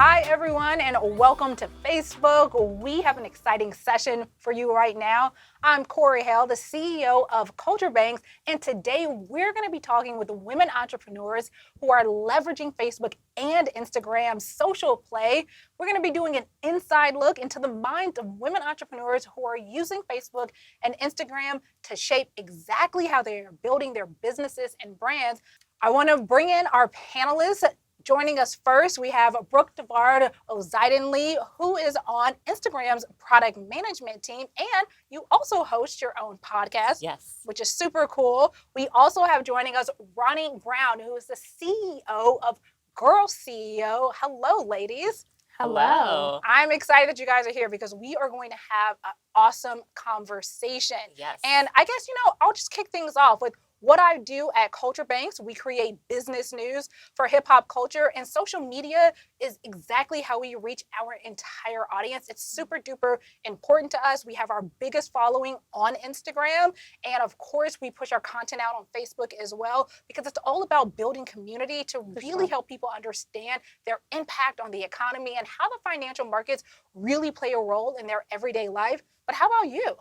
Hi, everyone, and welcome to Facebook. We have an exciting session for you right now. I'm Corey Hale, the CEO of Culture Banks, and today we're going to be talking with women entrepreneurs who are leveraging Facebook and Instagram social play. We're going to be doing an inside look into the minds of women entrepreneurs who are using Facebook and Instagram to shape exactly how they are building their businesses and brands. I want to bring in our panelists. Joining us first, we have Brooke DeVard Ozaidenly, who is on Instagram's product management team, and you also host your own podcast, Yes. which is super cool. We also have joining us Ronnie Brown, who is the CEO of Girl CEO. Hello, ladies. Hello. I'm excited that you guys are here because we are going to have an awesome conversation. Yes. And I guess, I'll just kick things off with what I do at Culture Banks. We create business news for hip hop culture, and social media is exactly how we reach our entire audience. It's super duper important to us. We have our biggest following on Instagram, and of course, we push our content out on Facebook as well because it's all about building community to really help people understand their impact on the economy and how the financial markets really play a role in their everyday life. But how about you?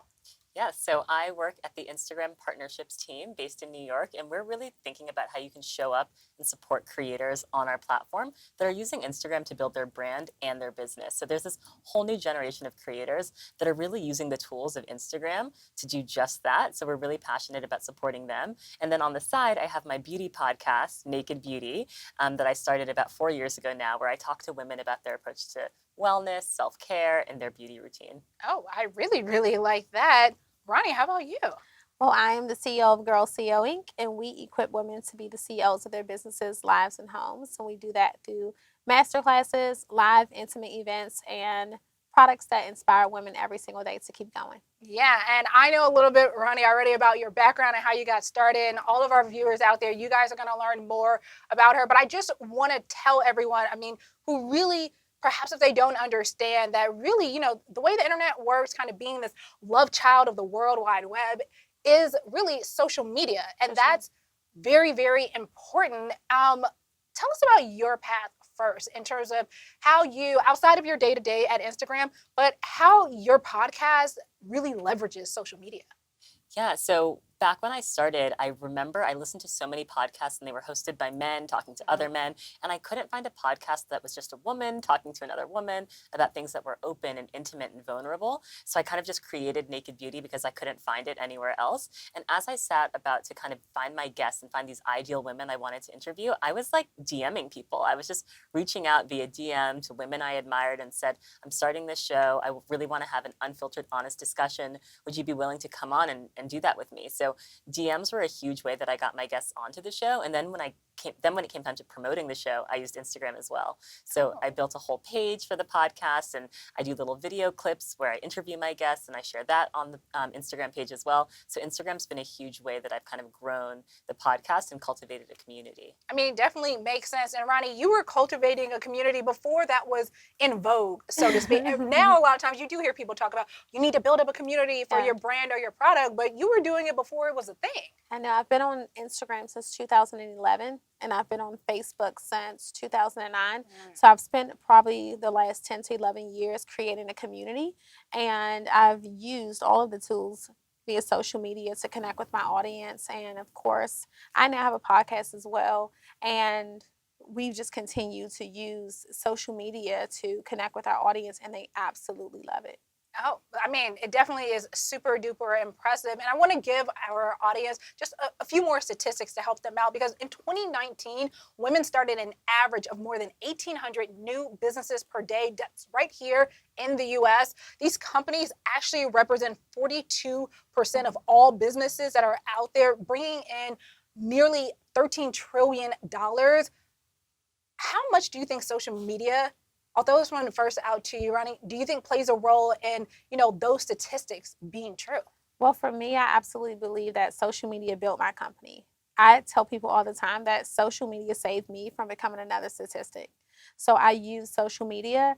Yes, so I work at the Instagram partnerships team based in New York, and we're really thinking about how you can show up and support creators on our platform that are using Instagram to build their brand and their business. So there's this whole new generation of creators that are really using the tools of Instagram to do just that. So we're really passionate about supporting them. And then on the side, I have my beauty podcast, Naked Beauty, that I started about 4 years ago now, where I talk to women about their approach to wellness, self-care, and their beauty routine. Oh, I really, really like that. Ronnie, how about you? Well, I am the CEO of Girl CEO Inc., and we equip women to be the CEOs of their businesses, lives, and homes. And we do that through masterclasses, live intimate events, and products that inspire women every single day to keep going. Yeah, and I know a little bit, Ronnie, already about your background and how you got started. And all of our viewers out there, you guys are going to learn more about her. But I just want to tell everyone, who really, perhaps if they don't understand that really, the way the internet works, kind of being this love child of the World Wide Web, is really social media. And that's very, very important. Tell us about your path first in terms of how you, outside of your day-to-day at Instagram, but how your podcast really leverages social media. Yeah, so back when I started, I remember I listened to so many podcasts and they were hosted by men talking to other men. And I couldn't find a podcast that was just a woman talking to another woman about things that were open and intimate and vulnerable. So I kind of just created Naked Beauty because I couldn't find it anywhere else. And as I sat about to kind of find my guests and find these ideal women I wanted to interview, I was like DMing people. I was just reaching out via DM to women I admired and said, I'm starting this show. I really want to have an unfiltered, honest discussion. Would you be willing to come on and do that with me? So DMs were a huge way that I got my guests onto the show. And then when it came time to promoting the show, I used Instagram as well. So I built a whole page for the podcast, and I do little video clips where I interview my guests, and I share that on the Instagram page as well. So Instagram's been a huge way that I've kind of grown the podcast and cultivated a community. It definitely makes sense. And Ronnie, you were cultivating a community before that was in vogue, so to speak. Now, a lot of times you do hear people talk about you need to build up a community for your brand or your product, but you were doing it before it was a thing. I know. I've been on Instagram since 2011, and I've been on Facebook since 2009. So I've spent probably the last 10 to 11 years creating a community, and I've used all of the tools via social media to connect with my audience. And of course, I now have a podcast as well, and we've just continued to use social media to connect with our audience, and they absolutely love it. Oh, it definitely is super duper impressive. And I want to give our audience just a few more statistics to help them out because in 2019, women started an average of more than 1,800 new businesses per day. That's right here in the US. These companies actually represent 42% of all businesses that are out there, bringing in nearly $13 trillion. How much do you think social media, although this one first out to you, Ronnie, do you think plays a role in, those statistics being true? Well, for me, I absolutely believe that social media built my company. I tell people all the time that social media saved me from becoming another statistic. So I use social media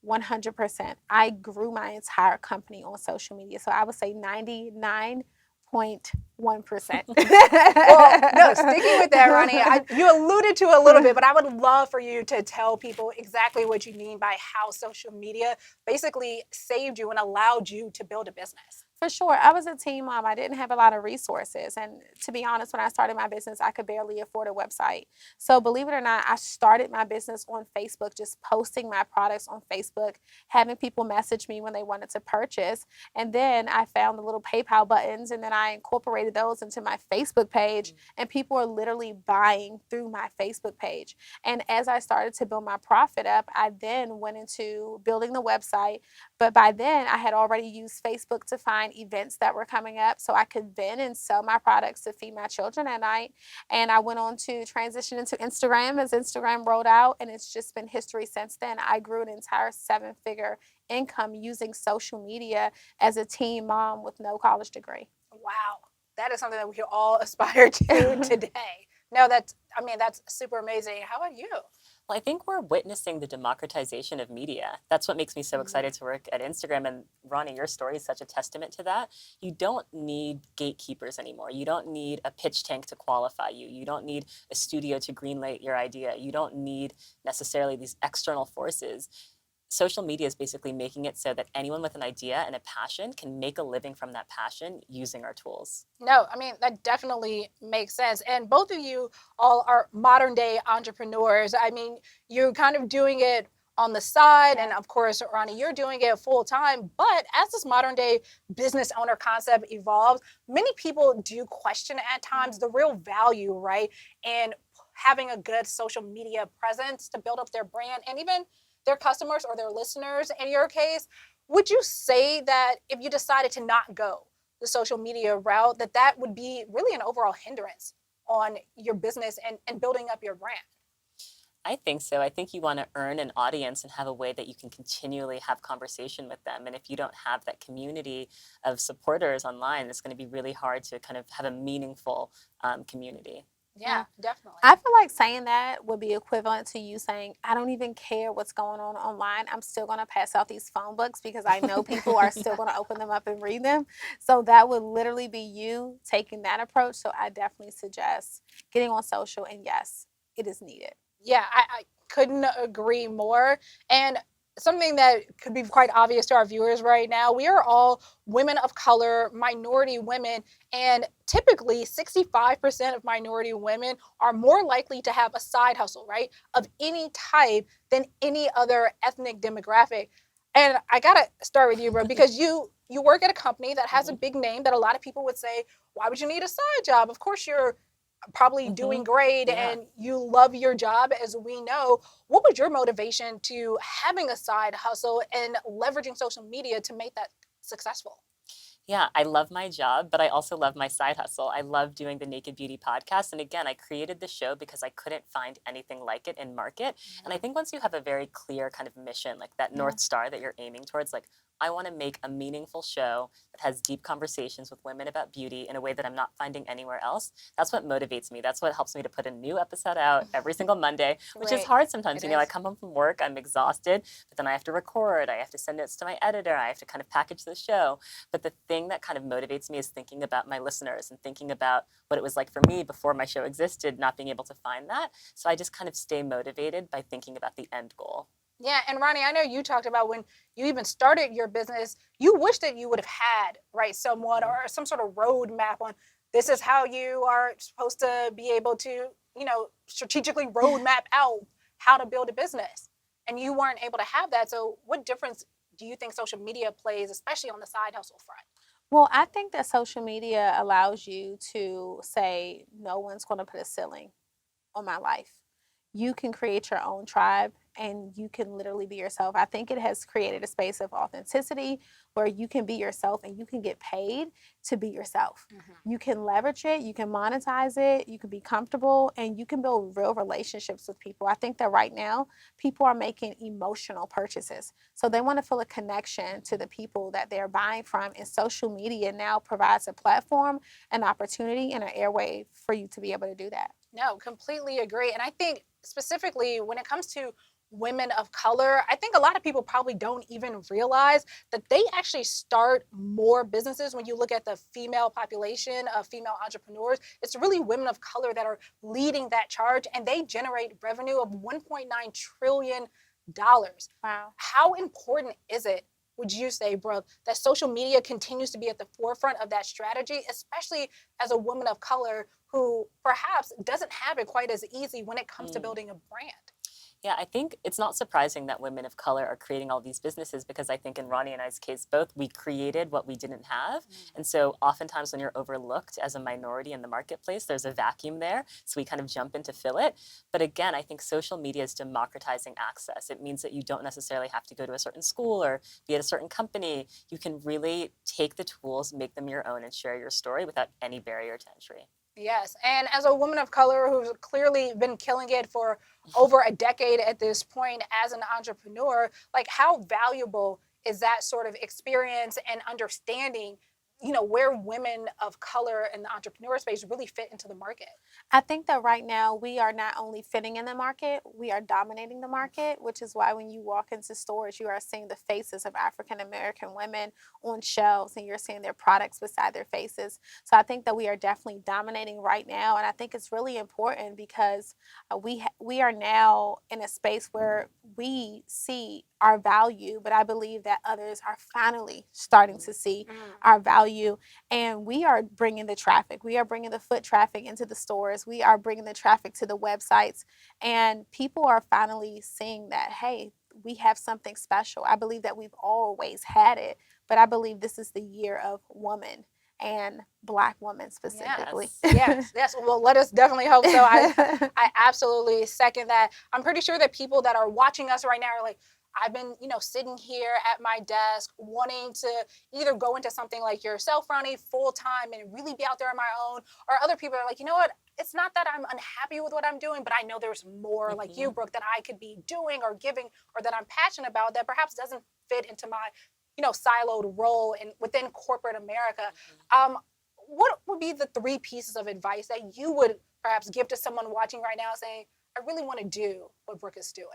100%. I grew my entire company on social media. So I would say 99 0.1%. Well, no, sticking with that, Ronnie, you alluded to a little bit, but I would love for you to tell people exactly what you mean by how social media basically saved you and allowed you to build a business. For sure. I was a teen mom. I didn't have a lot of resources. And to be honest, when I started my business, I could barely afford a website. So believe it or not, I started my business on Facebook, just posting my products on Facebook, having people message me when they wanted to purchase. And then I found the little PayPal buttons and then I incorporated those into my Facebook page. And people are literally buying through my Facebook page. And as I started to build my profit up, I then went into building the website. But by then, I had already used Facebook to find events that were coming up so I could vend and sell my products to feed my children at night. And I went on to transition into Instagram as Instagram rolled out, and it's just been history since then. I grew an entire 7-figure income using social media as a teen mom with no college degree. Wow. That is something that we can all aspire to today. No, that's super amazing. How about you? Well, I think we're witnessing the democratization of media. That's what makes me so excited to work at Instagram. And Ronnie, your story is such a testament to that. You don't need gatekeepers anymore. You don't need a pitch tank to qualify you. You don't need a studio to greenlight your idea. You don't need necessarily these external forces. Social media is basically making it so that anyone with an idea and a passion can make a living from that passion using our tools. No, I mean, that definitely makes sense. And both of you all are modern day entrepreneurs. I mean, you're kind of doing it on the side. And of course, Ronnie, you're doing it full time. But as this modern day business owner concept evolves, many people do question at times the real value, right? And having a good social media presence to build up their brand and even their customers or their listeners in your case. Would you say that if you decided to not go the social media route, that would be really an overall hindrance on your business and building up your brand? I think so. I think you want to earn an audience and have a way that you can continually have conversation with them. And if you don't have that community of supporters online, it's going to be really hard to kind of have a meaningful community. Yeah, definitely. I feel like saying that would be equivalent to you saying, I don't even care what's going on online. I'm still going to pass out these phone books because I know people are still going to open them up and read them. So that would literally be you taking that approach. So I definitely suggest getting on social. And yes, it is needed. Yeah, I couldn't agree more. And something that could be quite obvious to our viewers right now, we are all women of color, minority women, and typically 65% of minority women are more likely to have a side hustle, right, of any type than any other ethnic demographic. And I gotta start with you, bro, because you work at a company that has a big name that a lot of people would say, why would you need a side job? Of course you're probably doing great and you love your job, as we know. What was your motivation to having a side hustle and leveraging social media to make that successful? Yeah, I love my job, but I also love my side hustle. I love doing the Naked Beauty podcast. And again, I created the show because I couldn't find anything like it in market. And I think once you have a very clear kind of mission, like that North Star that you're aiming towards, like, I want to make a meaningful show that has deep conversations with women about beauty in a way that I'm not finding anywhere else. That's what motivates me. That's what helps me to put a new episode out every single Monday, which is hard sometimes. I come home from work, I'm exhausted, but then I have to record, I have to send it to my editor, I have to kind of package the show. But the thing that kind of motivates me is thinking about my listeners and thinking about what it was like for me before my show existed, not being able to find that. So I just kind of stay motivated by thinking about the end goal. Yeah, and Ronnie, I know you talked about when you even started your business, you wish that you would have had, right, someone or some sort of roadmap on this is how you are supposed to be able to, strategically roadmap out how to build a business. And you weren't able to have that. So what difference do you think social media plays, especially on the side hustle front? Well, I think that social media allows you to say, no one's going to put a ceiling on my life. You can create your own tribe and you can literally be yourself. I think it has created a space of authenticity where you can be yourself and you can get paid to be yourself. You can leverage it, you can monetize it, you can be comfortable, and you can build real relationships with people. I think that right now, people are making emotional purchases. So they want to feel a connection to the people that they're buying from, and social media now provides a platform, an opportunity, and an airway for you to be able to do that. No, completely agree. And I think specifically when it comes to women of color, I think a lot of people probably don't even realize that they actually start more businesses. When you look at the female population of female entrepreneurs, it's really women of color that are leading that charge, and they generate revenue of $1.9 trillion. Wow. How important is it, would you say, Brooke, that social media continues to be at the forefront of that strategy, especially as a woman of color who perhaps doesn't have it quite as easy when it comes to building a brand? Yeah, I think it's not surprising that women of color are creating all these businesses, because I think in Ronnie and I's case, both, we created what we didn't have. And so oftentimes when you're overlooked as a minority in the marketplace, there's a vacuum there. So we kind of jump in to fill it. But again, I think social media is democratizing access. It means that you don't necessarily have to go to a certain school or be at a certain company. You can really take the tools, make them your own, and share your story without any barrier to entry. Yes, and as a woman of color who's clearly been killing it for over a decade at this point as an entrepreneur, like how valuable is that sort of experience and understanding, where women of color in the entrepreneur space really fit into the market? I think that right now we are not only fitting in the market, we are dominating the market, which is why when you walk into stores, you are seeing the faces of African American women on shelves, and you're seeing their products beside their faces. So I think that we are definitely dominating right now, and I think it's really important because we are now in a space where we see our value, but I believe that others are finally starting to see our value, and we are bringing the traffic. We are bringing the foot traffic into the stores. We are bringing the traffic to the websites, and people are finally seeing that, hey, we have something special. I believe that we've always had it, but I believe this is the year of woman, and Black women specifically. Yes. Well, let us definitely hope so. I absolutely second that. I'm pretty sure that people that are watching us right now are like, I've been, sitting here at my desk wanting to either go into something like yourself, Ronnie, full time and really be out there on my own. Or other people are like, you know what? It's not that I'm unhappy with what I'm doing, but I know there's more like you, Brooke, that I could be doing or giving or that I'm passionate about that perhaps doesn't fit into my, siloed role within corporate America. What would be the 3 pieces of advice that you would perhaps give to someone watching right now saying, I really want to do what Brooke is doing?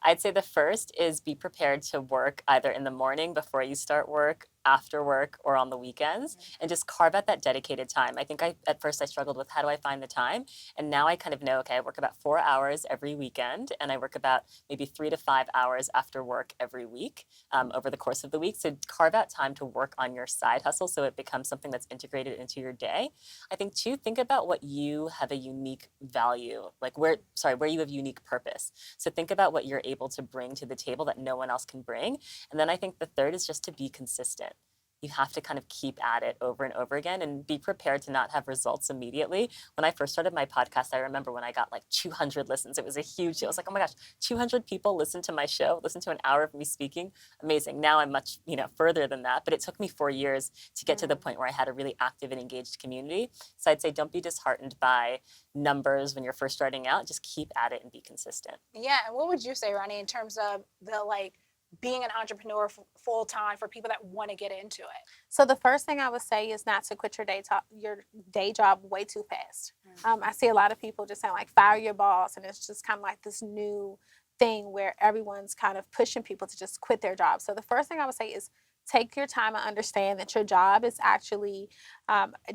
I'd say the first is be prepared to work either in the morning before you start work, after work, or on the weekends, and just carve out that dedicated time. I think at first I struggled with how do I find the time, and now I kind of know, okay, I work about 4 hours every weekend, and I work about maybe 3 to 5 hours after work every week over the course of the week. So carve out time to work on your side hustle so it becomes something that's integrated into your day. I think 2, think about what you have a unique value, like where you have unique purpose. So think about what you're able to bring to the table that no one else can bring. And then I think the 3rd is just to be consistent. You have to kind of keep at it over and over again and be prepared to not have results immediately. When I first started my podcast, I remember when I got like 200 listens, it was a huge deal. I was like, oh my gosh, 200 people listen to my show, listen to an hour of me speaking. Amazing. Now I'm much, further than that, but it took me 4 years to get to the point where I had a really active and engaged community. So I'd say don't be disheartened by numbers when you're first starting out. Just keep at it and be consistent. Yeah. And what would you say, Ronnie, in terms of the being an entrepreneur full time for people that want to get into it? So the first thing I would say is not to quit your day job way too fast. I see a lot of people just saying like fire your boss, and it's just kind of like this new thing where everyone's kind of pushing people to just quit their job. So the first thing I would say is take your time and understand that your job is actually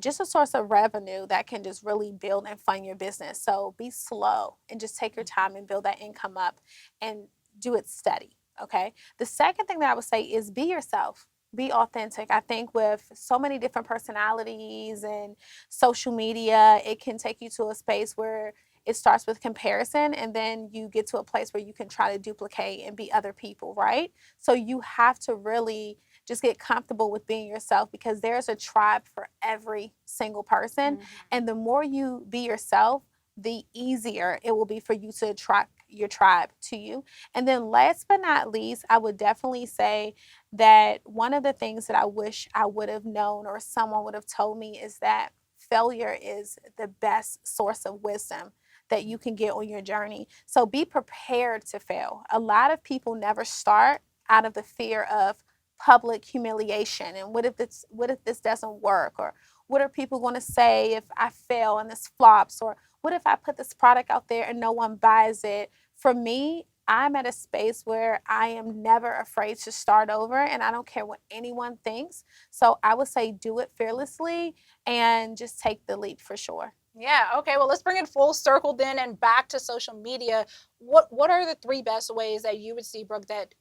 just a source of revenue that can just really build and fund your business. So be slow and just take your time and build that income up and do it steady. Okay. The second thing that I would say is be yourself. Be authentic. I think with so many different personalities and social media, it can take you to a space where it starts with comparison, and then you get to a place where you can try to duplicate and be other people, right? So you have to really just get comfortable with being yourself, because there's a tribe for every single person. And the more you be yourself, the easier it will be for you to attract your tribe to you. And then last but not least, I would definitely say that one of the things that I wish I would have known or someone would have told me is that failure is the best source of wisdom that you can get on your journey. So be prepared to fail. A lot of people never start out of the fear of public humiliation and what if this doesn't work, or what are people going to say if I fail and this flops, or what if I put this product out there and no one buys it? For me, I'm at a space where I am never afraid to start over and I don't care what anyone thinks. So I would say do it fearlessly and just take the leap for sure. Yeah, okay. Well, let's bring it full circle then and back to social media. What are the three best ways that you would see, Brooke, that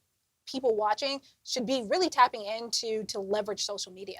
people watching should be really tapping into to leverage social media?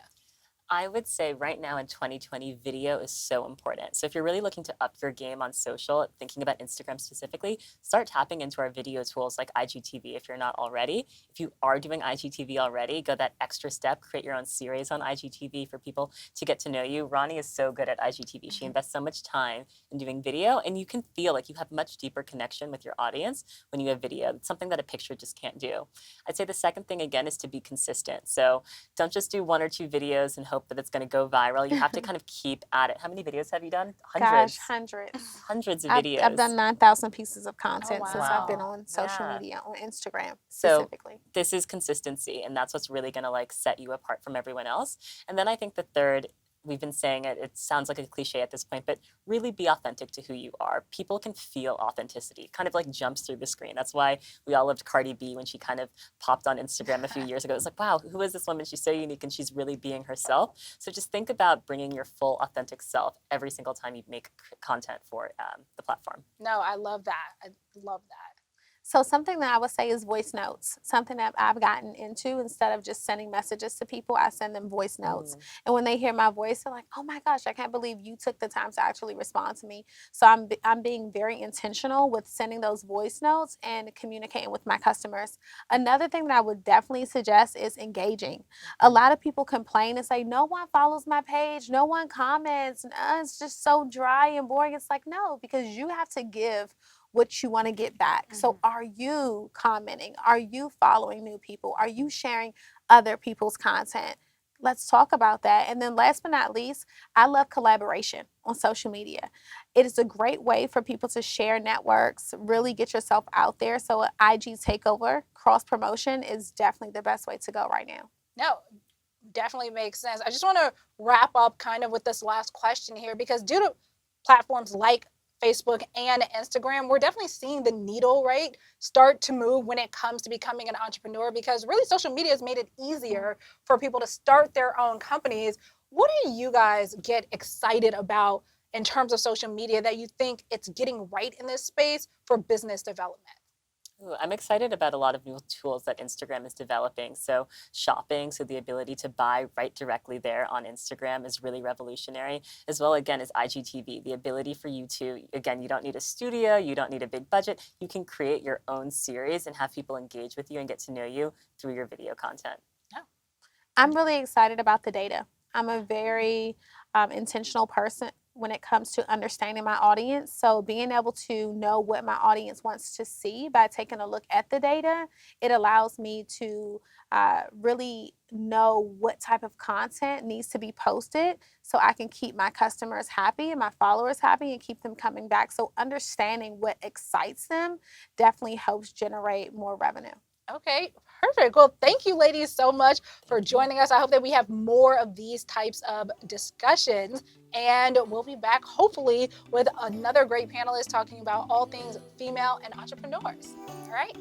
I would say right now in 2020, video is so important. So if you're really looking to up your game on social, thinking about Instagram specifically, start tapping into our video tools like IGTV if you're not already. If you are doing IGTV already, go that extra step, create your own series on IGTV for people to get to know you. Ronnie is so good at IGTV. She invests so much time in doing video, and you can feel like you have much deeper connection with your audience when you have video. It's something that a picture just can't do. I'd say the second thing again is to be consistent. So don't just do one or two videos and hope that it's going to go viral. You have to kind of keep at it. How many videos have you done? Gosh, Hundreds. hundreds. Hundreds of I've videos. done 9,000 pieces of content since I've been Wow. on social Yeah. media, on Instagram So specifically. this is consistency, and that's what's really going to like set you apart from everyone else. And then I think the third, we've been saying it, it sounds like a cliche at this point, but really be authentic to who you are. People can feel authenticity, kind of like jumps through the screen. That's why we all loved Cardi B when she kind of popped on Instagram a few years ago. It was like, wow, who is this woman? She's so unique and she's really being herself. So just think about bringing your full authentic self every single time you make content for the platform. No, I love that. I love that. So something that I would say is voice notes. Something that I've gotten into, instead of just sending messages to people, I send them voice notes. And when they hear my voice, they're like, "Oh my gosh, I can't believe you took the time to actually respond to me." So I'm being very intentional with sending those voice notes and communicating with my customers. Another thing that I would definitely suggest is engaging. A lot of people complain and say, "No one follows my page, no one comments, it's just so dry and boring." It's like, no, because you have to give what you want to get back. So are you commenting? Are you following new people? Are you sharing other people's content? Let's talk about that. And then last but not least, I love collaboration on social media. It is a great way for people to share networks, really get yourself out there. So an IG takeover, cross promotion is definitely the best way to go right now. No, definitely makes sense. I just want to wrap up kind of with this last question here, because due to platforms like Facebook and Instagram, we're definitely seeing the needle, right, start to move when it comes to becoming an entrepreneur, because really social media has made it easier for people to start their own companies. What do you guys get excited about in terms of social media that you think it's getting right in this space for business development? Ooh, I'm excited about a lot of new tools that Instagram is developing. So shopping, so the ability to buy right directly there on Instagram is really revolutionary. As well, again, as IGTV, the ability for you to, again, you don't need a studio, you don't need a big budget. You can create your own series and have people engage with you and get to know you through your video content. I'm really excited about the data. I'm a very intentional person when it comes to understanding my audience. So being able to know what my audience wants to see by taking a look at the data, it allows me to really know what type of content needs to be posted so I can keep my customers happy and my followers happy and keep them coming back. So understanding what excites them definitely helps generate more revenue. Okay, perfect. Well, thank you, ladies, so much for joining us. I hope that we have more of these types of discussions, and we'll be back hopefully with another great panelist talking about all things female and entrepreneurs. All right.